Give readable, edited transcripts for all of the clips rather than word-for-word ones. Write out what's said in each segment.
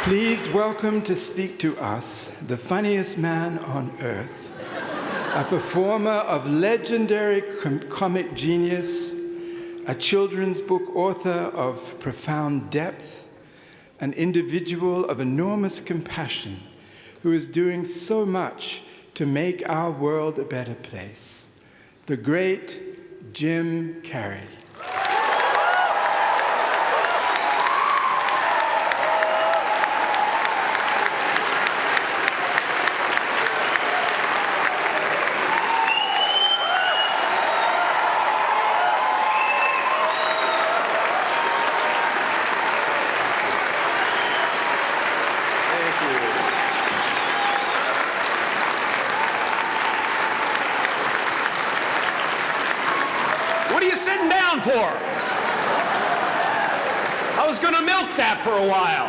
Please welcome to speak to us the funniest man on earth, a performer of legendary comic genius, a children's book author of profound depth, an individual of enormous compassion who is doing so much to make our world a better place, the great Jim Carrey. What are you sitting down for? I was going to milk that for a while.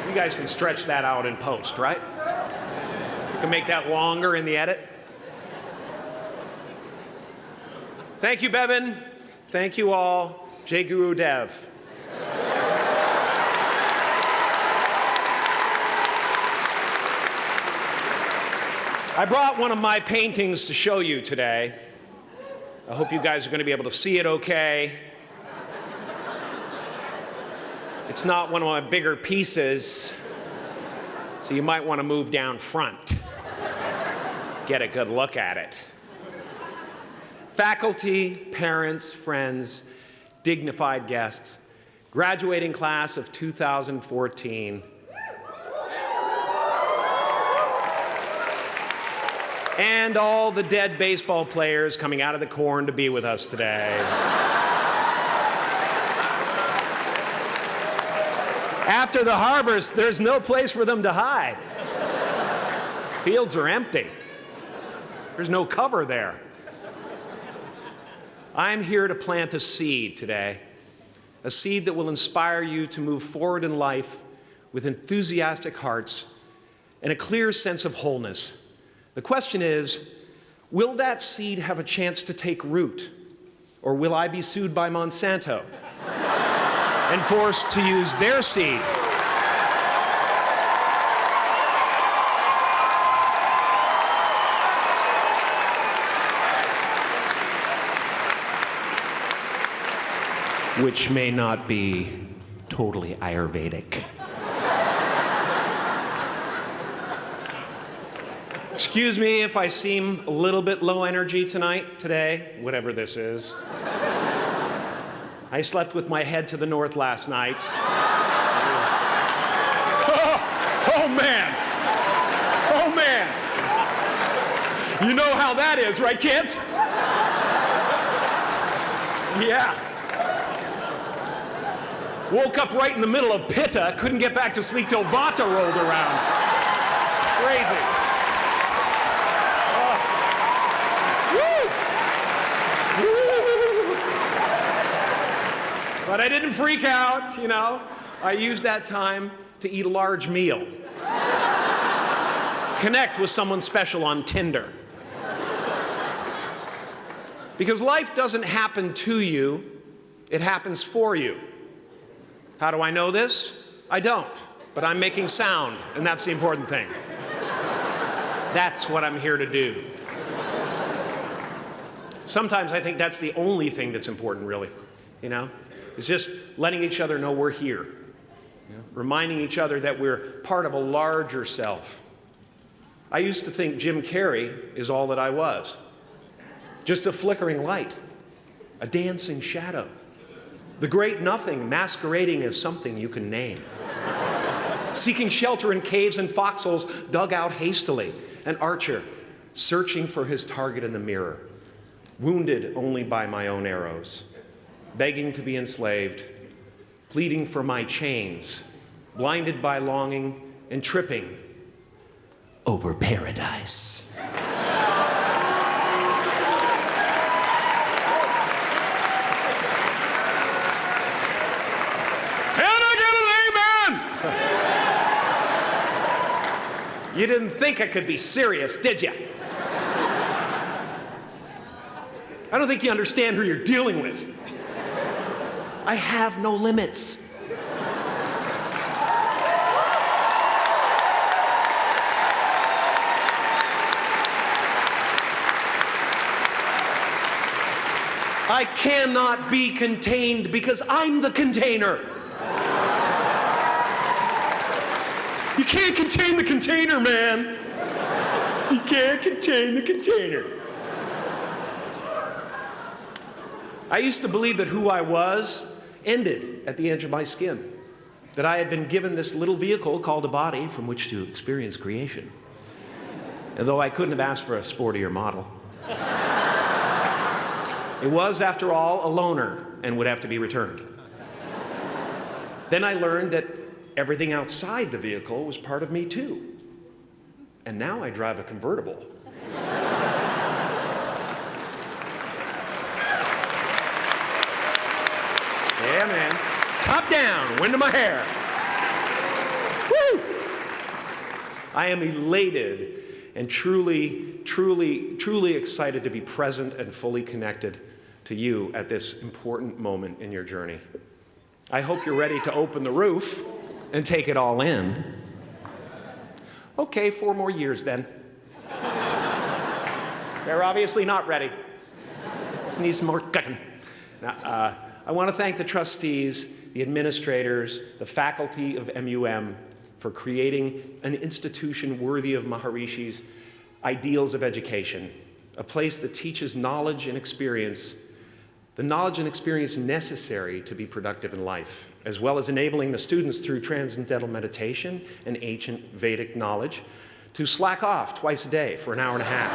You guys can stretch that out in post, right? You can make that longer in the edit. Thank you, Bevan. Thank you all. Jai Guru Dev. I brought one of my paintings to show you today. I hope you guys are going to be able to see it okay. It's not one of my bigger pieces, so you might want to move down front. Get a good look at it. Faculty, parents, friends, dignified guests, graduating class of 2014. And all the dead baseball players coming out of the corn to be with us today. After the harvest, there's no place for them to hide. Fields are empty. There's no cover there. I'm here to plant a seed today, a seed that will inspire you to move forward in life with enthusiastic hearts and a clear sense of wholeness. The question is, will that seed have a chance to take root? Or will I be sued by Monsanto and forced to use their seed? Which may not be totally Ayurvedic. Excuse me if I seem a little bit low energy today, whatever this is. I slept with my head to the north last night. Oh man! Oh man! You know how that is, right, kids? Yeah. Woke up right in the middle of Pitta, couldn't get back to sleep till Vata rolled around. Crazy. But I didn't freak out, you know. I used that time to eat a large meal. Connect with someone special on Tinder. Because life doesn't happen to you, it happens for you. How do I know this? I don't, but I'm making sound, and that's the important thing. That's what I'm here to do. Sometimes I think that's the only thing that's important, really, you know? It's just letting each other know we're here, you know? Reminding each other that we're part of a larger self. I used to think Jim Carrey is all that I was. Just a flickering light, a dancing shadow, the great nothing masquerading as something you can name. Seeking shelter in caves and foxholes dug out hastily, an archer searching for his target in the mirror, wounded only by my own arrows, begging to be enslaved, pleading for my chains, blinded by longing and tripping over paradise. You didn't think I could be serious, did you? I don't think you understand who you're dealing with. I have no limits. I cannot be contained because I'm the container. You can't contain the container, man. You can't contain the container. I used to believe that who I was ended at the edge of my skin, that I had been given this little vehicle called a body from which to experience creation. And though I couldn't have asked for a sportier model, it was, after all, a loaner and would have to be returned. Then I learned that everything outside the vehicle was part of me too. And now I drive a convertible. Yeah, man. Top down, wind of my hair. Woo! I am elated and truly excited to be present and fully connected to you at this important moment in your journey. I hope you're ready to open the roof and take it all in. Okay, 4 more years then. They're obviously not ready. Just need some more cooking. Now, I want to thank the trustees, the administrators, the faculty of MUM for creating an institution worthy of Maharishi's ideals of education, a place that teaches knowledge and experience, the knowledge and experience necessary to be productive in life, as well as enabling the students through transcendental meditation and ancient Vedic knowledge to slack off twice a day for an hour and a half.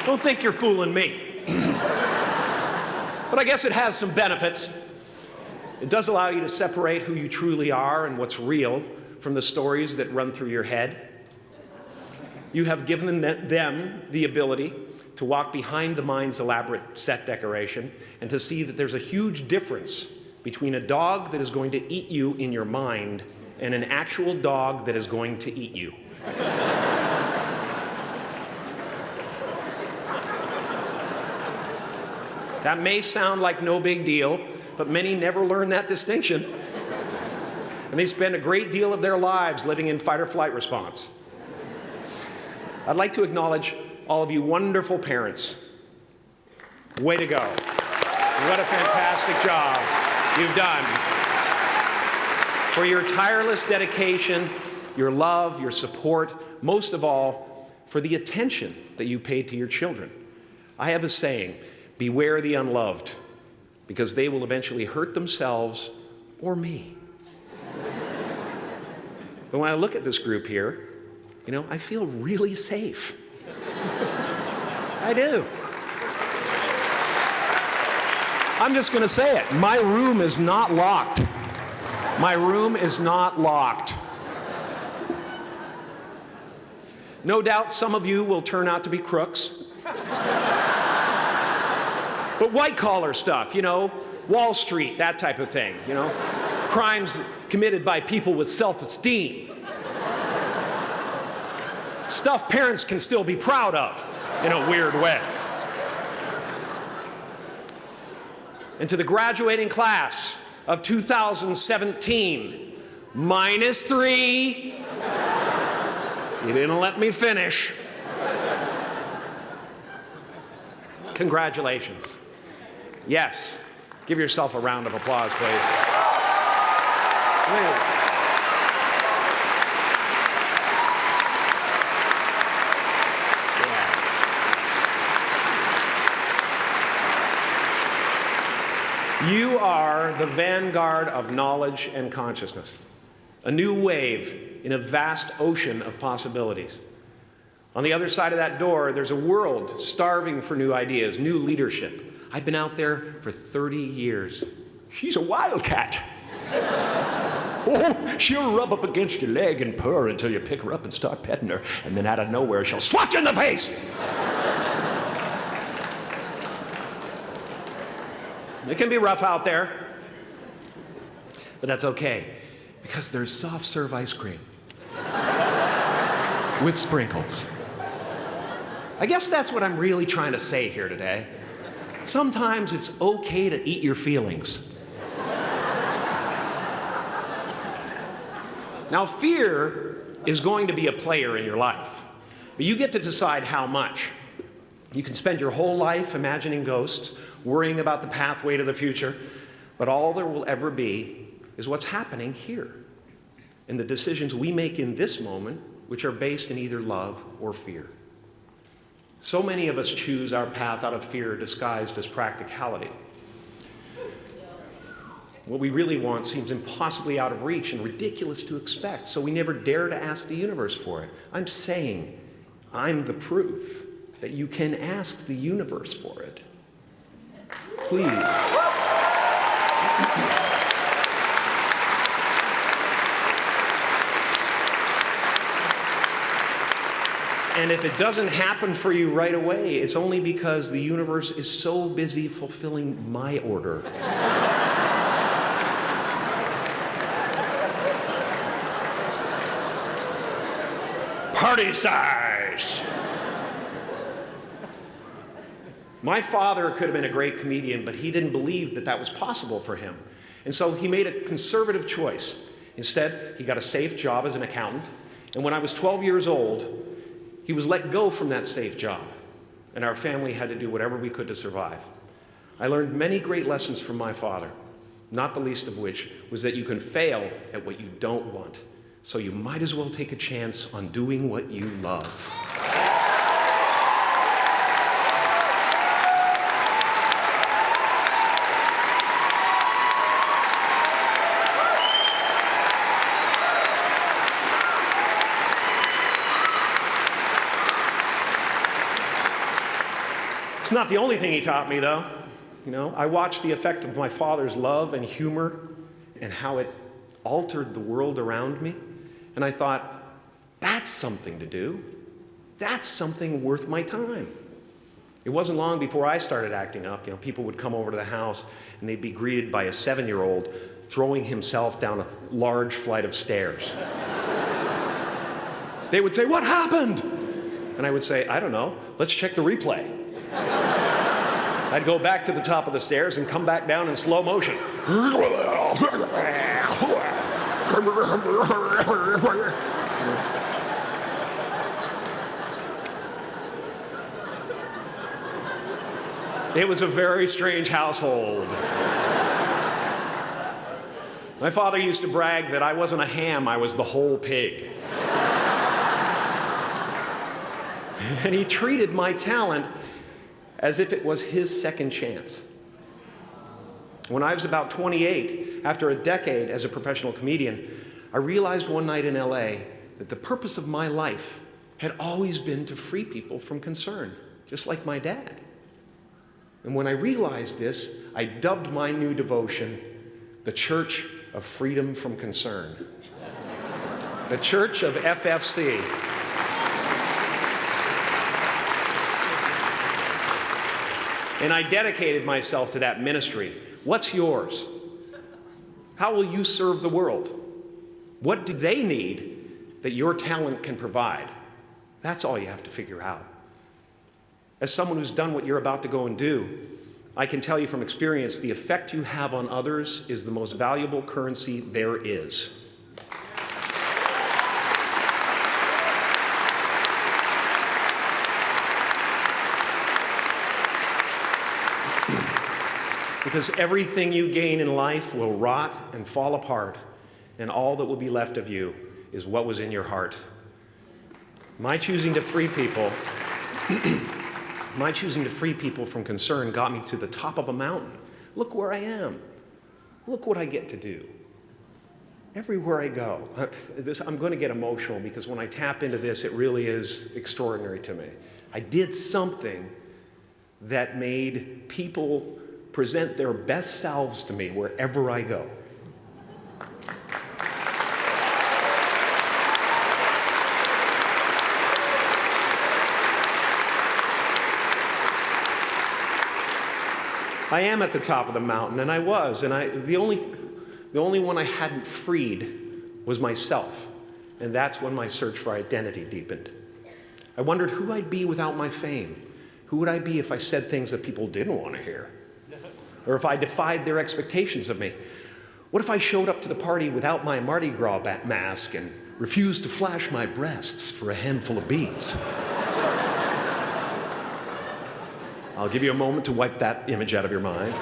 Don't think you're fooling me. But I guess it has some benefits. It does allow you to separate who you truly are and what's real from the stories that run through your head. You have given them the ability to walk behind the mind's elaborate set decoration and to see that there's a huge difference between a dog that is going to eat you in your mind and an actual dog that is going to eat you. That may sound like no big deal, but many never learn that distinction. And they spend a great deal of their lives living in fight or flight response. I'd like to acknowledge all of you wonderful parents. Way to go. What a fantastic job you've done. For your tireless dedication, your love, your support, most of all, for the attention that you paid to your children. I have a saying, beware the unloved, because they will eventually hurt themselves or me. But when I look at this group here, you know, I feel really safe. I do. I'm just going to say it. My room is not locked. My room is not locked. No doubt some of you will turn out to be crooks. But white-collar stuff, you know, Wall Street, that type of thing, you know, crimes committed by people with self-esteem. Stuff parents can still be proud of in a weird way. And to the graduating class of 2017, -3, you didn't let me finish. Congratulations. Yes, give yourself a round of applause, please. Please. Yeah. You are the vanguard of knowledge and consciousness, a new wave in a vast ocean of possibilities. On the other side of that door, there's a world starving for new ideas, new leadership. I've been out there for 30 years. She's a wildcat. Oh, she'll rub up against your leg and purr until you pick her up and start petting her, and then out of nowhere, she'll swat you in the face. It can be rough out there, but that's okay, because there's soft serve ice cream with sprinkles. I guess that's what I'm really trying to say here today. Sometimes it's okay to eat your feelings. Now, fear is going to be a player in your life, but you get to decide how much. You can spend your whole life imagining ghosts, worrying about the pathway to the future, but all there will ever be is what's happening here, and the decisions we make in this moment, which are based in either love or fear. So many of us choose our path out of fear disguised as practicality. What we really want seems impossibly out of reach and ridiculous to expect, so we never dare to ask the universe for it. I'm saying I'm the proof that you can ask the universe for it. Please. And if it doesn't happen for you right away, it's only because the universe is so busy fulfilling my order. Party size! My father could have been a great comedian, but he didn't believe that that was possible for him. And so he made a conservative choice. Instead, he got a safe job as an accountant. And when I was 12 years old, he was let go from that safe job. And our family had to do whatever we could to survive. I learned many great lessons from my father, not the least of which was that you can fail at what you don't want. So you might as well take a chance on doing what you love. It's not the only thing he taught me, though. You know, I watched the effect of my father's love and humor and how it altered the world around me. And I thought, that's something to do. That's something worth my time. It wasn't long before I started acting up. You know, people would come over to the house and they'd be greeted by a 7-year-old throwing himself down a large flight of stairs. They would say, "What happened?" And I would say, "I don't know. Let's check the replay." I'd go back to the top of the stairs and come back down in slow motion. It was a very strange household. My father used to brag that I wasn't a ham, I was the whole pig. And he treated my talent as if it was his second chance. When I was about 28, after a decade as a professional comedian, I realized one night in LA that the purpose of my life had always been to free people from concern, just like my dad. And when I realized this, I dubbed my new devotion the Church of Freedom from Concern. The Church of FFC. And I dedicated myself to that ministry. What's yours? How will you serve the world? What do they need that your talent can provide? That's all you have to figure out. As someone who's done what you're about to go and do, I can tell you from experience, the effect you have on others is the most valuable currency there is. Because everything you gain in life will rot and fall apart, and all that will be left of you is what was in your heart. My choosing to free people, from concern got me to the top of a mountain. Look where I am. Look what I get to do. Everywhere I go. I'm going to get emotional because when I tap into this, it really is extraordinary to me. I did something that made people present their best selves to me wherever I go. I am at the top of the mountain, and I was, and the only one I hadn't freed was myself, and that's when my search for identity deepened. I wondered who I'd be without my fame. Who would I be if I said things that people didn't want to hear? Or if I defied their expectations of me? What if I showed up to the party without my Mardi Gras mask and refused to flash my breasts for a handful of beads? I'll give you a moment to wipe that image out of your mind.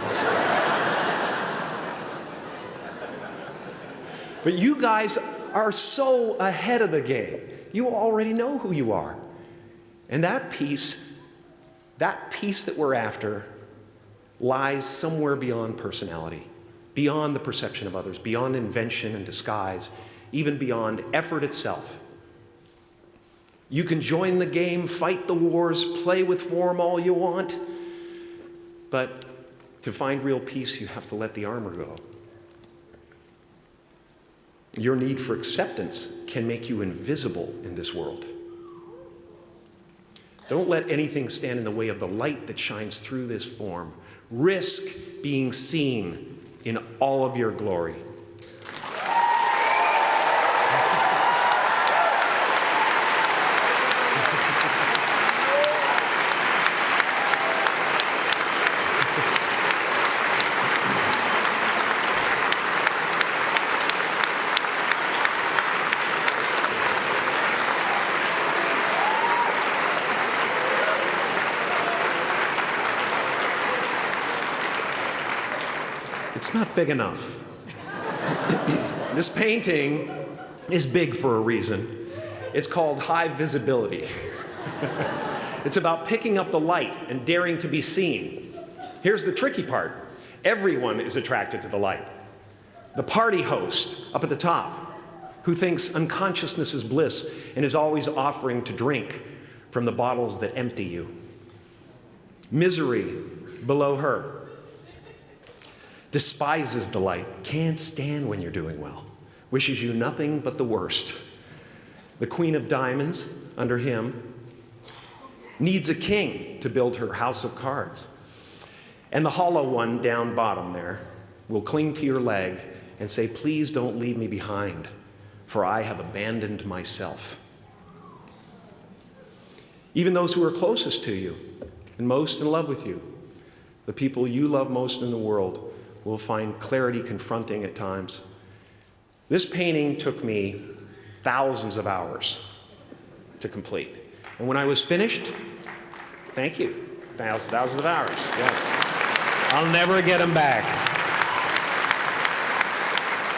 But you guys are so ahead of the game. You already know who you are. And that peace that we're after lies somewhere beyond personality, beyond the perception of others, beyond invention and disguise, even beyond effort itself. You can join the game, fight the wars, play with form all you want, but to find real peace, you have to let the armor go. Your need for acceptance can make you invisible in this world. Don't let anything stand in the way of the light that shines through this form. Risk being seen in all of your glory. It's not big enough. This painting is big for a reason. It's called high visibility. It's about picking up the light and daring to be seen. Here's the tricky part. Everyone is attracted to the light. The party host up at the top, who thinks unconsciousness is bliss and is always offering to drink from the bottles that empty you. Misery below her. Despises the light, can't stand when you're doing well, wishes you nothing but the worst. The Queen of Diamonds, under him, needs a king to build her house of cards. And the hollow one down bottom there will cling to your leg and say, please don't leave me behind, for I have abandoned myself. Even those who are closest to you and most in love with you, the people you love most in the world, will find clarity confronting at times. This painting took me thousands of hours to complete. And when I was finished, thank you, thousands of hours, yes. I'll never get them back.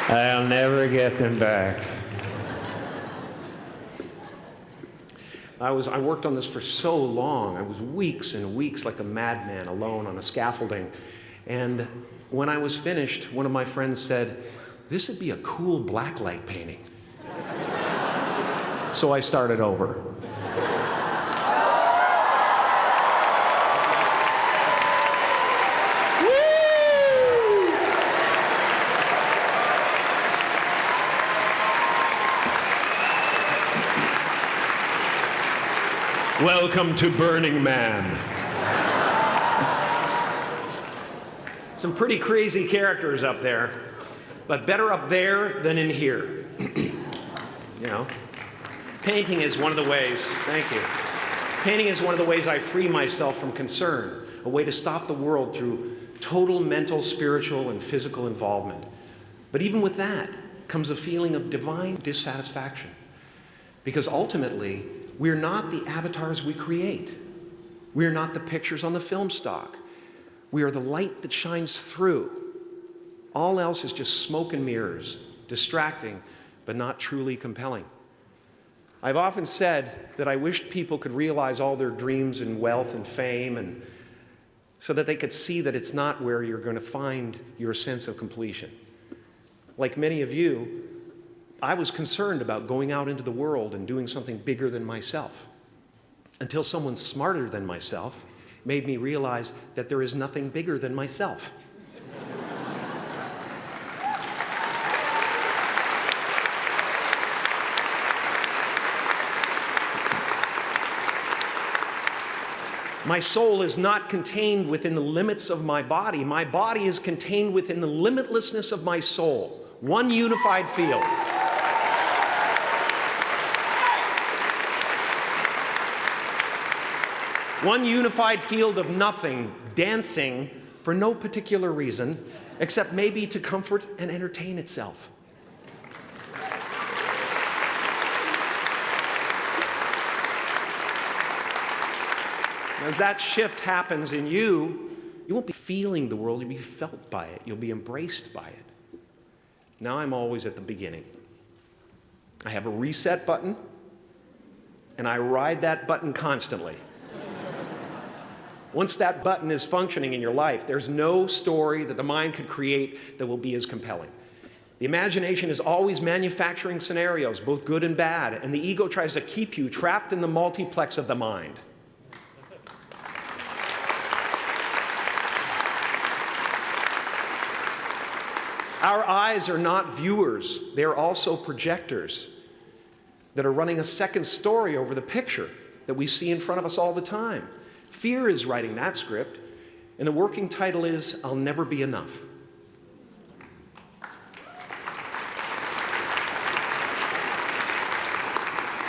I'll never get them back. I worked on this for so long. I was weeks and weeks like a madman alone on a scaffolding. And when I was finished, one of my friends said, this would be a cool blacklight painting. So I started over. Welcome to Burning Man. Some pretty crazy characters up there, but better up there than in here. You know, painting is one of the ways, thank you. Painting is one of the ways I free myself from concern, a way to stop the world through total mental, spiritual, and physical involvement. But even with that comes a feeling of divine dissatisfaction, because ultimately, we're not the avatars we create. We're not the pictures on the film stock. We are the light that shines through. All else is just smoke and mirrors, distracting, but not truly compelling. I've often said that I wished people could realize all their dreams and wealth and fame, and so that they could see that it's not where you're going to find your sense of completion. Like many of you, I was concerned about going out into the world and doing something bigger than myself, until someone smarter than myself made me realize that there is nothing bigger than myself. My soul is not contained within the limits of my body. My body is contained within the limitlessness of my soul. One unified field. One unified field of nothing, dancing for no particular reason, except maybe to comfort and entertain itself. As that shift happens in you, you won't be feeling the world, you'll be felt by it. You'll be embraced by it. Now I'm always at the beginning. I have a reset button, and I ride that button constantly. Once that button is functioning in your life, there's no story that the mind could create that will be as compelling. The imagination is always manufacturing scenarios, both good and bad, and the ego tries to keep you trapped in the multiplex of the mind. Our eyes are not viewers, they're also projectors that are running a second story over the picture that we see in front of us all the time. Fear is writing that script, and the working title is, I'll Never Be Enough.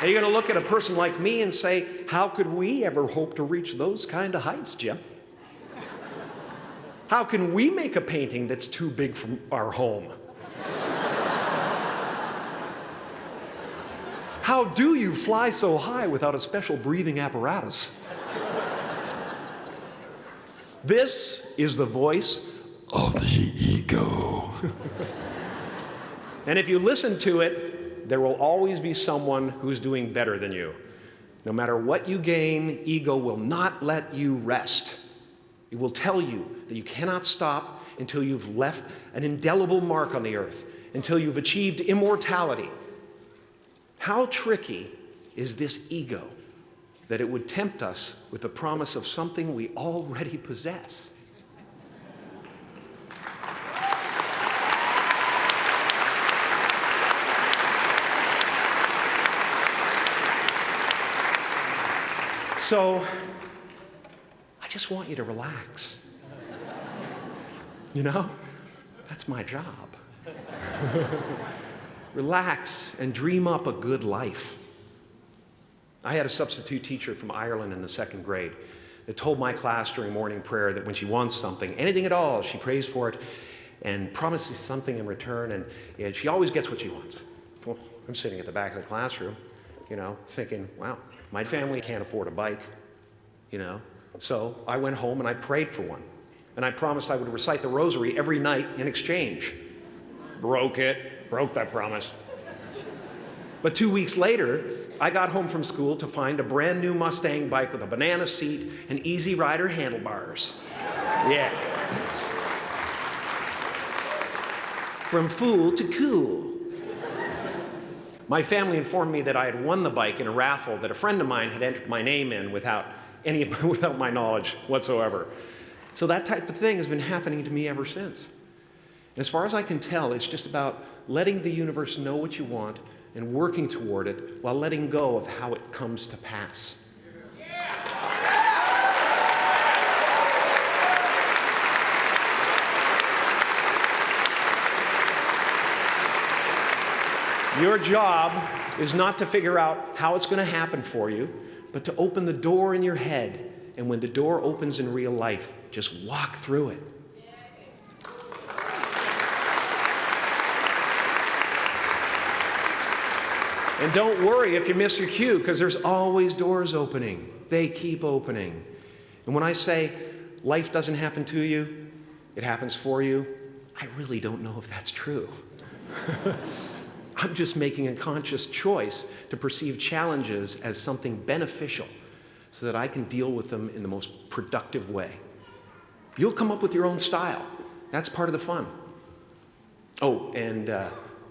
Are you going to look at a person like me and say, how could we ever hope to reach those kind of heights, Jim? How can we make a painting that's too big for our home? How do you fly so high without a special breathing apparatus? This is the voice of the ego. And if you listen to it, there will always be someone who's doing better than you. No matter what you gain, ego will not let you rest. It will tell you that you cannot stop until you've left an indelible mark on the earth, until you've achieved immortality. How tricky is this ego that it would tempt us with the promise of something we already possess? So, I just want you to relax. You know, that's my job. Relax and dream up a good life. I had a substitute teacher from Ireland in the 2nd grade that told my class during morning prayer that when she wants something, anything at all, she prays for it and promises something in return, and she always gets what she wants. Well, I'm sitting at the back of the classroom, you know, thinking, wow, my family can't afford a bike, you know. So I went home and I prayed for one. And I promised I would recite the rosary every night in exchange. Broke that promise. But 2 weeks later, I got home from school to find a brand new Mustang bike with a banana seat and Easy Rider handlebars. Yeah. From fool to cool. My family informed me that I had won the bike in a raffle that a friend of mine had entered my name in without my knowledge whatsoever. So that type of thing has been happening to me ever since. As far as I can tell, it's just about letting the universe know what you want and working toward it while letting go of how it comes to pass. Your job is not to figure out how it's going to happen for you, but to open the door in your head. And when the door opens in real life, just walk through it. And don't worry if you miss your cue, because there's always doors opening. They keep opening. And when I say life doesn't happen to you, it happens for you, I really don't know if that's true. I'm just making a conscious choice to perceive challenges as something beneficial so that I can deal with them in the most productive way. You'll come up with your own style. That's part of the fun. Oh, and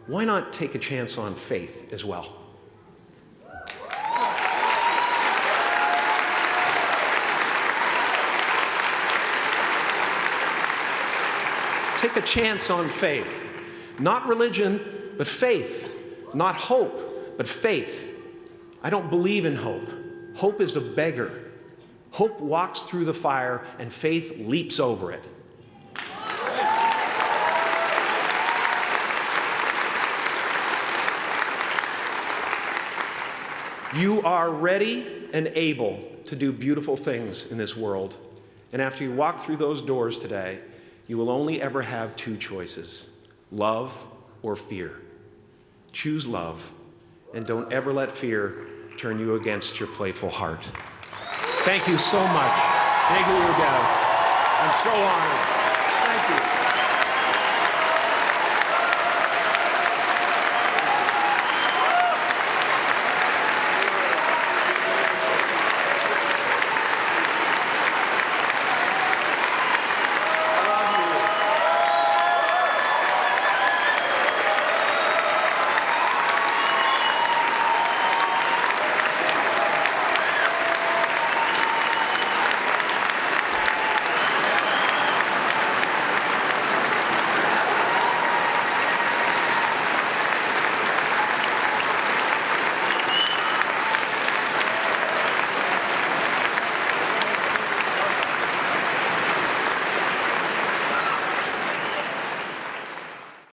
why not take a chance on faith as well? Take a chance on faith. Not religion, but faith. Not hope, but faith. I don't believe in hope. Hope is a beggar. Hope walks through the fire, and faith leaps over it. You are ready and able to do beautiful things in this world. And after you walk through those doors today, You will only ever have two choices, love or fear. Choose love, and don't ever let fear turn you against your playful heart. Thank you so much. Thank you, Odell. I'm so honored. Thank you.